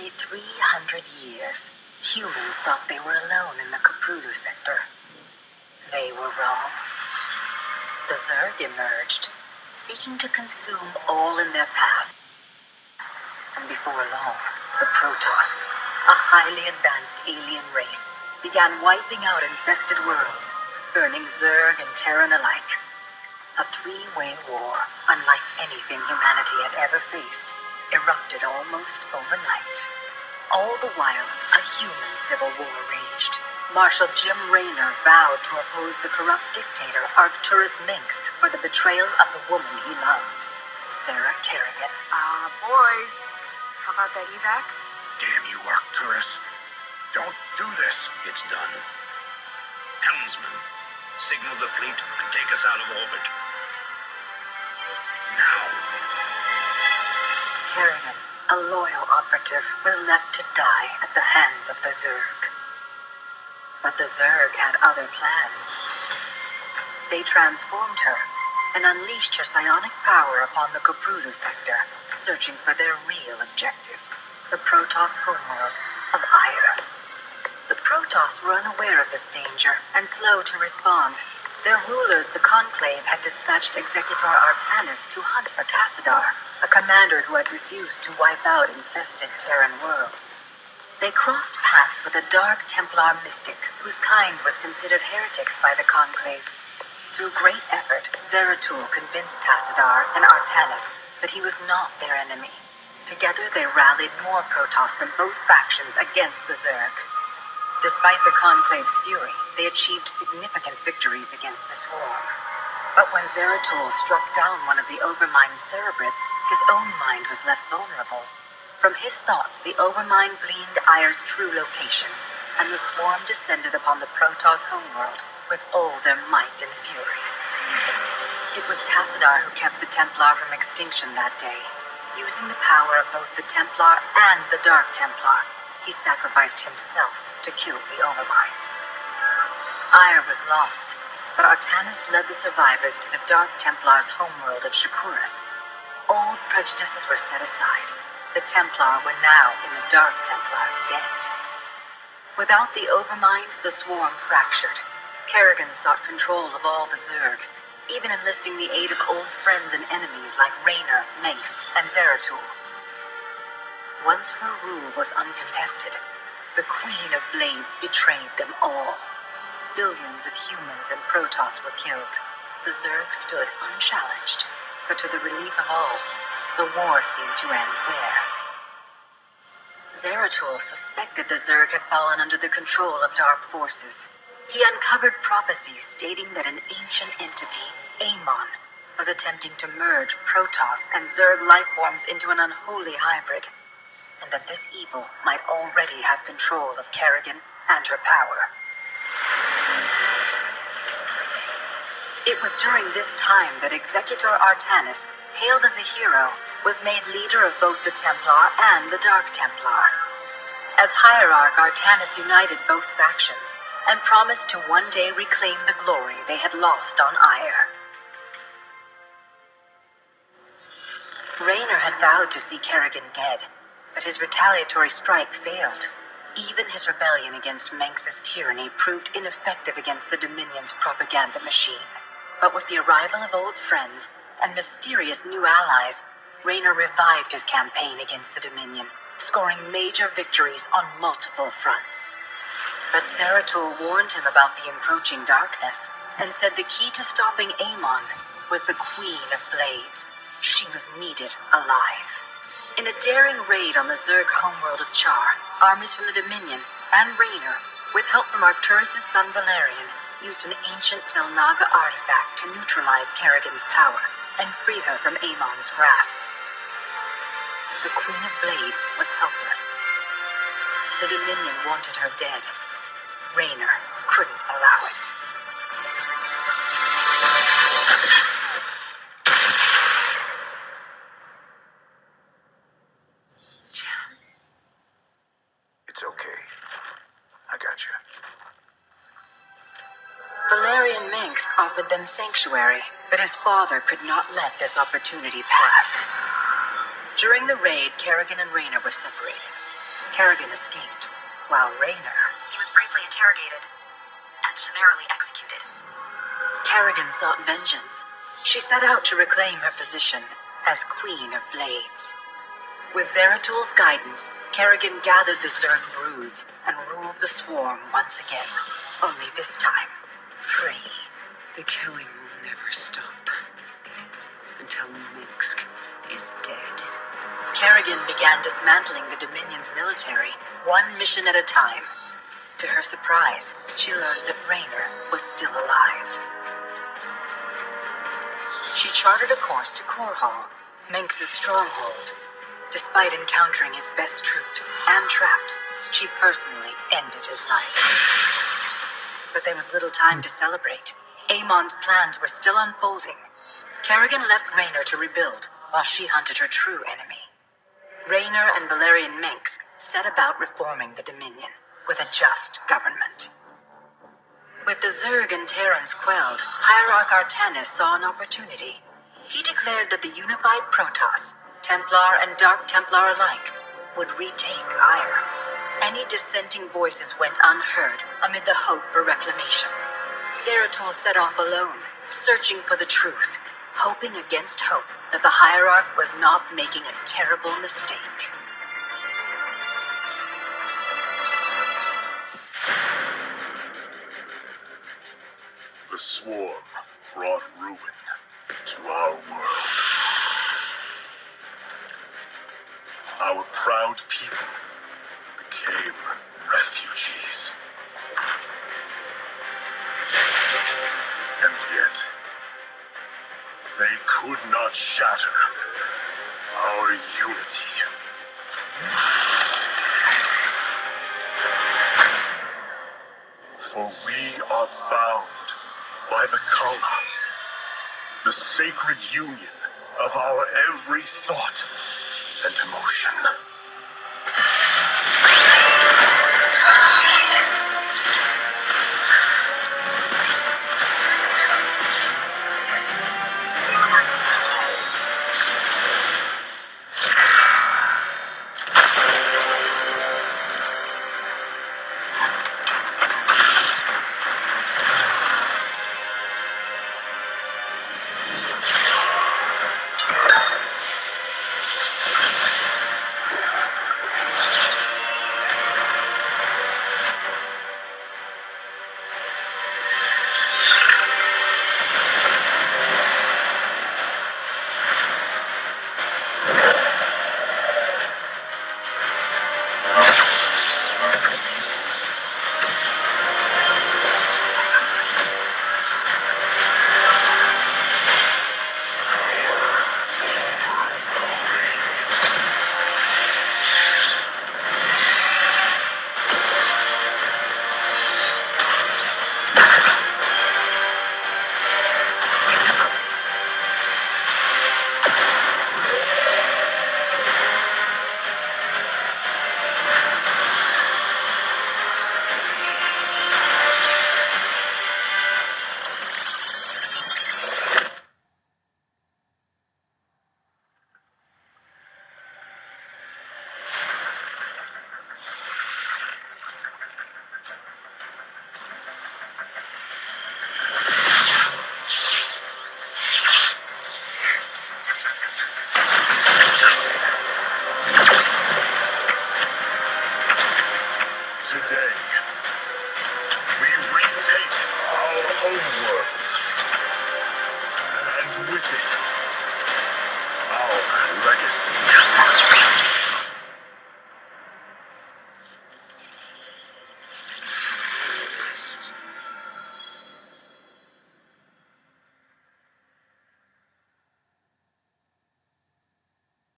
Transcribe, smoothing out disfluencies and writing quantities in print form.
nearly 300 years, humans thought they were alone in the Prologue sector. They were wrong. The Zerg emerged, seeking to consume all in their path. And before long, the Protoss, a highly advanced alien race, began wiping out infested worlds, burning Zerg and Terran alike. A three-way war, unlike anything humanity had ever faced, erupted almost overnight. All the while, a human civil war raged. Marshal Jim Raynor vowed to oppose the corrupt dictator Arcturus Minsk for the betrayal of the woman he loved, Sarah Kerrigan. Boys, how about that evac? Damn you, Arcturus. Don't do this. It's done. Helmsman, signal the fleet and take us out of orbit. Now. Kerrigan, a loyal operative, was left to die at the hands of the Zerg. But the Zerg had other plans. They transformed her and unleashed her psionic power upon the Prologue sector, searching for their real objective, the Protoss homeworld of Ire. The Protoss were unaware of this danger and slow to respond. Their rulers, the Conclave, had dispatched Executor Artanis to hunt for Tassadar, a commander who had refused to wipe out infested Terran worlds. They crossed paths with a Dark Templar mystic whose kind was considered heretics by the Conclave. Through great effort, Zeratul convinced Tassadar and Artanis that he was not their enemy. Together they rallied more Protoss from both factions against the Zerg. Despite the Conclave's fury, they achieved significant victories against the swarm. But when Zeratul struck down one of the Overmind's cerebrates, his own mind was left vulnerable. From his thoughts, the Overmind gleaned Ire's true location, and the swarm descended upon the Protoss homeworld with all their might and fury. It was Tassadar who kept the Templar from extinction that day. Using the power of both the Templar and the Dark Templar, he sacrificed himself to kill the Overmind. Ire was lost, but Artanis led the survivors to the Dark Templar's homeworld of Shakuras. Old prejudices were set aside. The Templar were now in the Dark Templar's debt. Without the Overmind, the swarm fractured. Kerrigan sought control of all the Zerg, even enlisting the aid of old friends and enemies like Raynor, Mengsk, and Zeratul. Once her rule was uncontested, the Queen of Blades betrayed them all. Billions of humans and Protoss were killed. The Zerg stood unchallenged, but to the relief of all, the war seemed to end there. Zeratul suspected the Zerg had fallen under the control of dark forces. He uncovered prophecies stating that an ancient entity, Amon, was attempting to merge Protoss and Zerg lifeforms into an unholy hybrid, and that this evil might already have control of Kerrigan and her power. It was during this time that Executor Artanis, hailed as a hero, was made leader of both the Templar and the Dark Templar. As Hierarch, Artanis united both factions and promised to one day reclaim the glory they had lost on Ire. Raynor had vowed to see Kerrigan dead, but his retaliatory strike failed. Even his rebellion against Mengsk's tyranny proved ineffective against the Dominion's propaganda machine. But with the arrival of old friends and mysterious new allies, Raynor revived his campaign against the Dominion, scoring major victories on multiple fronts. But Zeratul warned him about the encroaching darkness, and said the key to stopping Amon was the Queen of Blades. She was needed alive. In a daring raid on the Zerg homeworld of Char, armies from the Dominion and Raynor, with help from Arcturus' son Valerian, used an ancient Zelnaga artifact to neutralize Kerrigan's power and free her from Amon's grasp. The Queen of Blades was helpless. The Dominion wanted her dead. Raynor couldn't allow it. It's okay. I got you. Valerian Mengsk offered them sanctuary, but his father could not let this opportunity pass. During the raid, Kerrigan and Raynor were separated. Kerrigan escaped, while Raynor... He was briefly interrogated and summarily executed. Kerrigan sought vengeance. She set out to reclaim her position as Queen of Blades. With Zeratul's guidance, Kerrigan gathered the Zerg broods and ruled the swarm once again. Only this time, free. The killing will never stop until Minsk is dead. Kerrigan began dismantling the Dominion's military, one mission at a time. To her surprise, she learned that Raynor was still alive. She charted a course to Korhal, Minx's stronghold. Despite encountering his best troops and traps, she personally ended his life. But there was little time to celebrate. Amon's plans were still unfolding. Kerrigan left Raynor to rebuild, while she hunted her true enemy. Raynor and Valerian Minx set about reforming the Dominion with a just government. With the Zerg and Terrans quelled, Hierarch Artanis saw an opportunity. He declared that the unified Protoss, Templar and Dark Templar alike, would retake Ire. Any dissenting voices went unheard amid the hope for reclamation. Zeratul set off alone, searching for the truth, hoping against hope that the Hierarch was not making a terrible mistake. The swarm brought ruin to our world. Our proud people became refugees. And yet, they could not shatter our unity. For we are bound by the Kala, the sacred union of our every thought and emotion. Today, we retake our homeworld, and with it, our legacy.